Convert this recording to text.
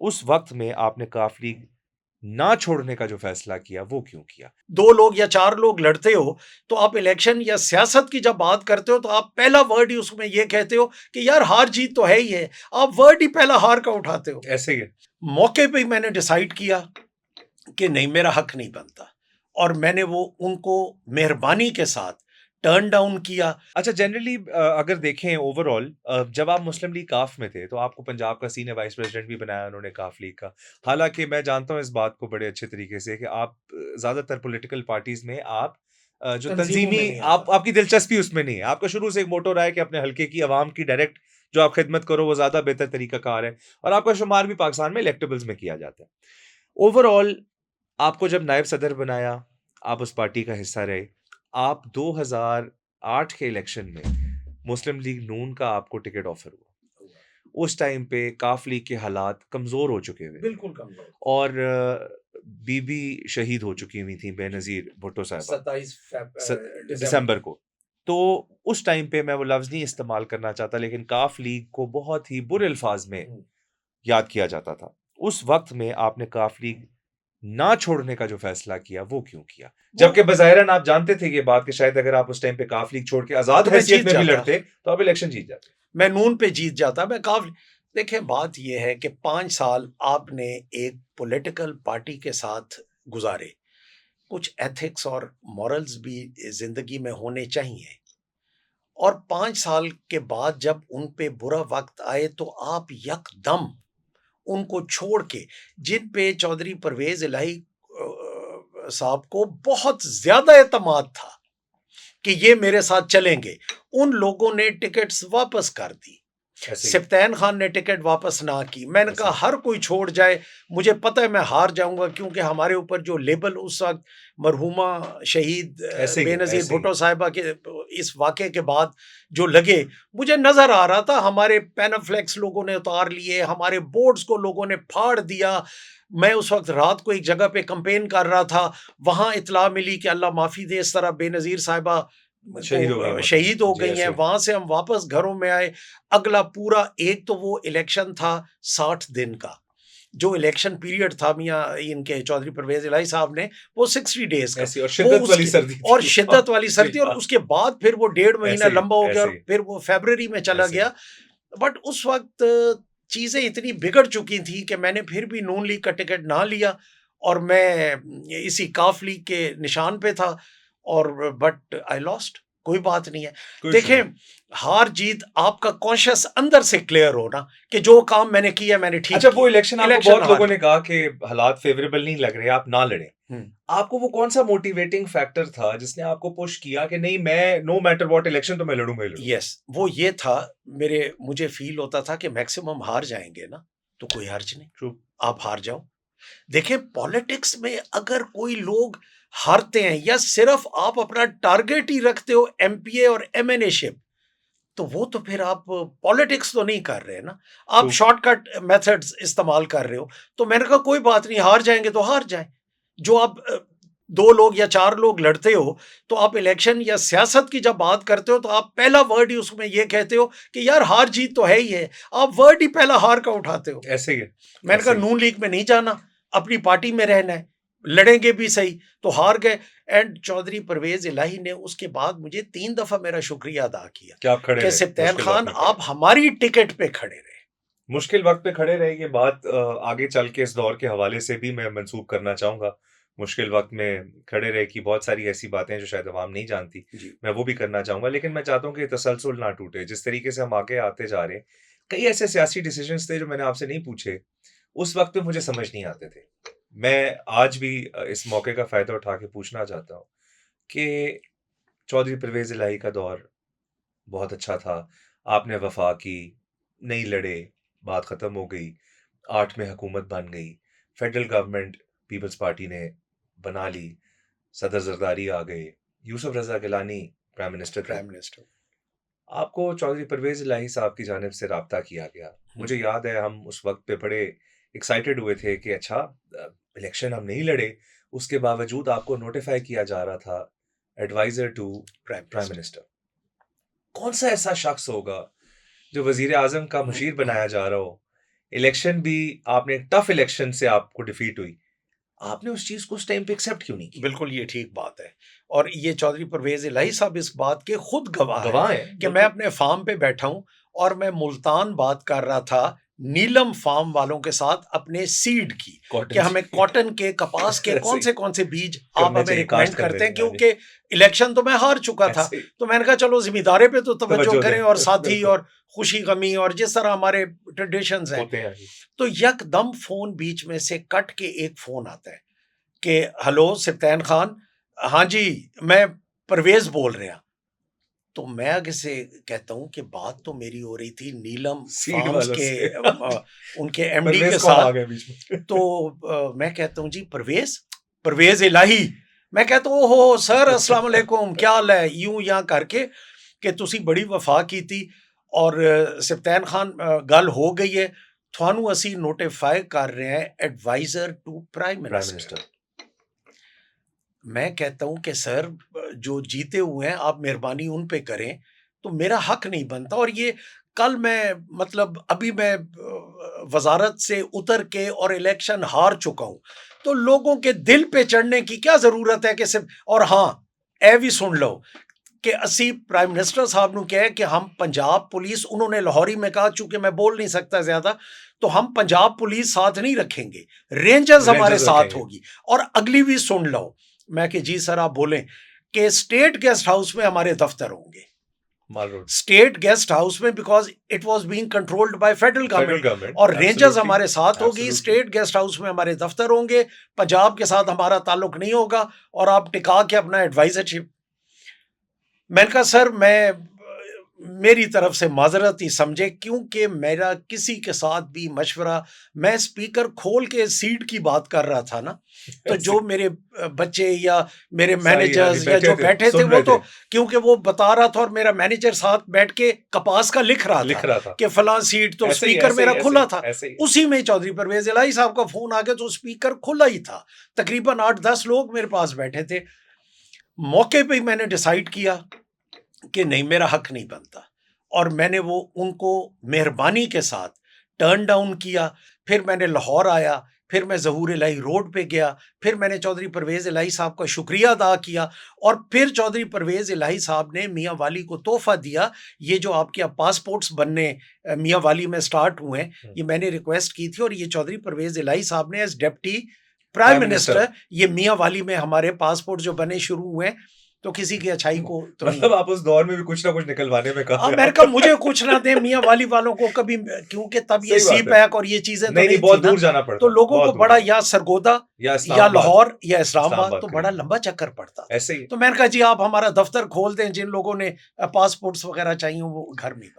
उस वक्त में आपने काफ लीग ना छोड़ने का जो फैसला किया वो क्यों किया? 2 लोग या 4 लोग लड़ते हो तो आप इलेक्शन या सियासत की जब बात करते हो तो आप पहला वर्ड ही उसमें ये कहते हो कि यार हार जीत तो है ही है, आप वर्ड ही पहला हार का उठाते हो। ऐसे ही है। मौके पे ही मैंने डिसाइड किया कि नहीं, मेरा हक नहीं बनता, और मैंने वो उनको मेहरबानी के साथ टर्न डाउन किया। अच्छा, जनरली अगर देखें ओवरऑल, जब आप मुस्लिम लीग काफ में थे तो आपको पंजाब का सीनियर वाइस प्रेसिडेंट भी बनाया उन्होंने काफ लीग का। हालांकि मैं जानता हूं इस बात को बड़े अच्छे तरीके से कि आप ज्यादातर पॉलिटिकल पार्टीज में आप जो तंजीमों तंजीमी में नहीं आता। आपकी दिलचस्पी उसमें नहीं है। आपका शुरू से एक मोटो रहा है कि अपने हल्के की आवाम की डायरेक्ट जो आप खिदमत करो वो ज्यादा बेहतर तरीका कार है, और आपका शुमार भी पाकिस्तान में इलेक्टेबल्स में किया जाता है। ओवरऑल आपको जब नायब सदर बनाया, आप उस पार्टी का हिस्सा रहे। आप 2008 के इलेक्शन में मुस्लिम लीग नून का आपको टिकट ऑफर हुआ। उस टाइम पे काफ लीग के हालात कमजोर हो चुके हुए थे बिल्कुल कमजोर। और बीबी शहीद हो चुकी हुई थी बेनजीर भुट्टो साहबा 27 दिसंबर। दिसंबर को। तो उस टाइम पे मैं वो लफ्ज नहीं इस्तेमाल करना चाहता, लेकिन काफ लीग को बहुत ही बुरे अल्फाज में याद किया जाता था। उस वक्त में आपने काफ लीग ना छोड़ने का जो फैसला किया वो क्यों किया? जबकि बज़ाहिरन आप जानते थे ये बात कि शायद अगर आप उस टाइम पे काफ लीग छोड़ के आजाद तो मैं हैसियत जीत में भी जाता, लड़ते तो आप इलेक्शन जीत जाते। मैं नून पे जीत जाता, मैं काफी। देखें, बात यह है कि 5 साल आपने एक पॉलिटिकल पार्टी के साथ गुजारे, कुछ एथिक्स और मॉरल्स भी जिंदगी में होने चाहिए, और 5 साल के बाद जब उन पे बुरा वक्त आए तो आप यकदम उनको छोड़ के, जिन पे चौधरी परवेज इलाही साहब को बहुत ज्यादा एतमाद था कि ये मेरे साथ चलेंगे, उन लोगों ने टिकट्स वापस कर दी। ऐसे ही सिफ्तैन खान ने टिकट वापस ना की। मैंने ऐसे कहा ही हर कोई छोड़ जाए, मुझे पता है मैं हार जाऊंगा, क्योंकि हमारे ऊपर जो लेबल उस वक्त मरहुमा शहीद ऐसे ही है बेनज़ीर ऐसे ही भुट्टो साहिबा के इस वाक़े के बाद जो लगे, मुझे नज़र आ रहा था हमारे पैनाफ्लेक्स लोगों ने उतार लिए, हमारे बोर्ड्स को लोगों ने फाड़ दिया। मैं उस वक्त रात को एक जगह पे कैंपेन कर रहा था, वहाँ इत्तला मिली कि अल्लाह माफ़ी दे, इस तरह बेनज़ीर साहिबा शहीद हो गई को मोहतरमा शहीद हो जी। गई हैं। ऐसे ही वहां से हम वापस घरों में आए। अगला पूरा एक तो वो इलेक्शन था 60 दिन का, जो इलेक्शन पीरियड था मियाँ इनके चौधरी परवेज इलाही साहब ने, वो 60 डेज का, ऐसी और वो शिद्दत वाली उसके, सर्दी और थी। हाँ, शिद्दत वाली जी सर्दी, और हाँ। उसके बाद फिर वो 1.5 महीना ऐसे ही लंबा हो गया, ऐसे और ही फिर वो फरवरी में चला ऐसे ही गया। बट उस वक्त चीजें इतनी बिगड़ चुकी थी कि मैंने फिर भी नून लीग का टिकट ना लिया, और मैं इसी काफ लीग के निशान पे था, और बट आई लॉस्ट। कोई बात नहीं है। कोई इशू नहीं। देखें, हार जीत आपका कॉन्शियस अंदर से क्लियर हो ना, कि जो काम मैंने किया मैंने ठीक अच्छा, वो किया। इलेक्शन आपको इलेक्शन बहुत हार लोगों गए। ने कहा कि हालात फेवरेबल नहीं लग रहे, आप ना लड़े। आपको वो कौन सा मोटिवेटिंग फैक्टर था जिसने आपको पुश किया कि नहीं, मैं नो मैटर व्हाट इलेक्शन तो मैं लड़ूंगा ही लड़ूंगा? यस, वो ये था, मुझे फील होता था कि मैक्सिमम हार जाएंगे ना, तो कोई हर्ज नहीं, ट्रू। आप हार जाओ। देखिए, पॉलिटिक्स में अगर कोई लोग हारते हैं, या सिर्फ आप अपना टारगेट ही रखते हो एमपीए और एमएनए, तो वो तो फिर आप पॉलिटिक्स तो नहीं कर रहे ना, आप ट्रू। शॉर्टकट मेथड्स इस्तेमाल कर रहे हो। तो मैंने कहा कोई बात नहीं, हार जाएंगे तो हार जाए। जो आप 2 लोग या 4 लोग लड़ते हो तो आप इलेक्शन या सियासत की जब बात करते हो तो आप पहला वर्ड ही उसमें ये कहते हो कि यार हार जीत तो है ही है, आप वर्ड ही पहला हार का उठाते हो। ऐसे ही है मैंने कहा ऐसे ही नून लीग में नहीं जाना, अपनी पार्टी में रहना है, लड़ेंगे भी सही। तो हार गए। एंड चौधरी परवेज इलाही ने उसके बाद मुझे 3 दफा मेरा शुक्रिया अदा किया कि आप खड़े कि रहे, सिफ्तैन मुश्किल वक्त खान में खड़े आप रहे। हमारी टिकट पे खड़े रहे। मुश्किल वक्त पे खड़े रहे, ये बात आगे चल के इस दौर के हवाले से भी मैं मंसूब करना चाहूंगा। मुश्किल वक्त में खड़े रहे की बहुत सारी ऐसी बातें हैं जो शायद अवाम नहीं जानती, जी। मैं वो भी करना चाहूंगा। लेकिन मैं चाहता हूँ कि तसलसल ना टूटे। जिस तरीके से हम आगे आते जा रहे हैं, कई ऐसे सियासी डिसीजंस थे जो मैंने आपसे नहीं पूछे, उस वक्त पे मुझे समझ नहीं आते थे। मैं आज भी इस मौके का फायदा उठा के पूछना चाहता हूँ कि चौधरी परवेज इलाही का दौर बहुत अच्छा था। आपने वफा की, नहीं लड़े, बात खत्म हो गई। 8 में हुकूमत बन गई, फेडरल गवर्नमेंट पीपल्स पार्टी ने बना ली, सदर जरदारी आ गए, यूसुफ रजा गिलानी प्राइम मिनिस्टर थे। Prime minister. आपको चौधरी परवेज इलाही साहब की जानिब से राब्ता किया गया। मुझे याद है हम उस वक्त पे बड़े एक्साइटेड हुए थे कि अच्छा, इलेक्शन हम नहीं लड़े, उसके बावजूद आपको नोटिफाई किया जा रहा था adviser to prime prime minister. Minister. कौन सा ऐसा शख्स होगा जो वजीर आजम का मुशीर बनाया जा रहा हो, इलेक्शन भी आपने टफ इलेक्शन से आपको डिफीट हुई, आपने उस चीज़ को उस टाइम पे एक्सेप्ट क्यों नहीं किया? बिल्कुल ये ठीक बात है। और ये चौधरी परवेज़ इलाही साहब इस बात के खुद गवाह हैं गवाह हैं, कि मैं बिल्कुल। अपने फार्म पे बैठा हूँ और मैं मुल्तान बात कर रहा था नीलम फार्म वालों के साथ अपने सीड की, कि कॉटन हमें कॉटन के, कपास के ऐसे कौन से बीज आप करने हमें चाहिए, रिकमेंड काश्त करने करते हैं, चाहिए, हाँ जी। क्योंकि इलेक्शन तो मैं हार चुका था। ऐसे ही तो मैंने कहा चलो ज़िम्मेदारी पे तो तवज्जो तवज्जो करें, दें, और साथी बिल्कुल। और खुशी-गमी और जिस तरह हमारे ट्रेडिशंस हैं। होते हैं, हाँ जी। तो यकदम फ़ोन बीच में से कट के एक फ़ोन आता है कि हेलो सिप्तान खान, हाँ जी, मैं परवेज़ बोल रहा। तो मैं आगे से कहता हूँ कि बात तो मेरी हो रही थी नीलम सीड फार्म्स वालों के से उनके एमडी परवेज़ के कौन आ साथ। गया बीच में? तो मैं कहता हूँ जी परवेज़? परवेज़ इलाही। मैं कहता हूँ ओहो सर अस्सलाम वालेकुम, क्या हाल है? यूँ यहाँ करके कि तुसी बड़ी वफा की थी और सिप्तान खान गल हो गई है, थानू असी नोटिफाई कर रहे हैं adviser to prime prime minister. Minister. मैं कहता हूँ कि सर जो जीते हुए हैं आप मेहरबानी उन पे करें, तो मेरा हक नहीं बनता। और ये कल मैं मतलब अभी मैं वज़ारत से उतर के और इलेक्शन हार चुका हूँ, तो लोगों के दिल पे चढ़ने की क्या ज़रूरत है कि सिर्फ। और हाँ, ए भी सुन लो कि असी प्राइम मिनिस्टर साहब ने कहा कि हम पंजाब पुलिस, उन्होंने लाहौरी में कहा चूंकि मैं बोल नहीं सकता ज्यादा, तो हम पंजाब पुलिस साथ नहीं रखेंगे, रेंजर्स हमारे रेंजर्स साथ रखेंगे, होगी। और अगली भी सुन लो, मैं कि जी सर आप बोलें कि स्टेट गेस्ट हाउस में हमारे दफ्तर होंगे। माल रोड। स्टेट गेस्ट हाउस में, because it was being controlled by federal federal government. Government, और रेंजर्स एब्सोल्युटली, हमारे साथ होगी, एब्सोल्युटली। स्टेट गेस्ट हाउस में हमारे दफ्तर होंगे, पंजाब के साथ हमारा ताल्लुक नहीं होगा, और आप टिका के अपना एडवाइजरशिप। मैंने कहा सर मैं मेरी तरफ से माजरत ही समझे, क्योंकि मेरा किसी के साथ भी मशवरा, मैं स्पीकर खोल के सीट की बात कर रहा था ना, तो ऐसे जो मेरे बच्चे या मेरे साई, हाँ जी, मैनेजर्स या बैठे जो थे, बैठे थे सुन वो रहे तो, थे, क्योंकि वो बता रहा था और मेरा मैनेजर साथ बैठ के कपास का लिख रहा लिख था रहा था। कि फलां सीट, तो ऐसे ही, स्पीकर ऐसे ही, मेरा ऐसे खुला ही, था। ऐसे ही। उसी में चौधरी परवेज इलाही साहब का फोन आ गया, तो स्पीकर खुला ही था। तकरीबन 8-10 लोग मेरे पास बैठे थे। मौके पे ही मैंने डिसाइड किया कि नहीं, मेरा हक नहीं बनता, और मैंने वो उनको मेहरबानी के साथ टर्न डाउन किया। फिर मैंने लाहौर आया, फिर मैं ज़हूर इलाही रोड पे गया, फिर मैंने चौधरी परवेज़ इलाही साहब का शुक्रिया अदा किया, और फिर चौधरी परवेज़ इलाही साहब ने मियाँ वाली को तोहफ़ा दिया। ये जो आपके अब पासपोर्ट्स बनने मियाँ वाली में स्टार्ट हुए हैं, ये मैंने रिक्वेस्ट की थी, और ये चौधरी परवेज़ इलाही साहब ने as deputy prime prime minister. Minister ये मियाँ वाली में हमारे पासपोर्ट जो बने शुरू हुए हैं। तो किसी की अच्छाई को तो नहीं। मतलब आप उस दौर में भी कुछ ना कुछ निकलवाने में मैंने कामयाब। कहा मुझे कुछ ना दें मियाँ वाली वालों को कभी, क्योंकि तब ये सही सी बात है। पैक और ये चीजें तो नहीं, नहीं, नहीं थी बहुत ना। दूर जाना तो पड़ता, लोगों को बहुत दूर बड़ा, जाना या सरगोदा या या इस्लामाबाद, लाहौर या इस्लामाबाद, इस्लामाबाद तो बड़ा करीब, लंबा चक्कर पड़ता था। ऐसे ही। तो मैंने कहा जी आप हमारा दफ्तर खोल दें, जिन लोगों ने पासपोर्ट्स वगैरह चाहिए वो घर में ही बन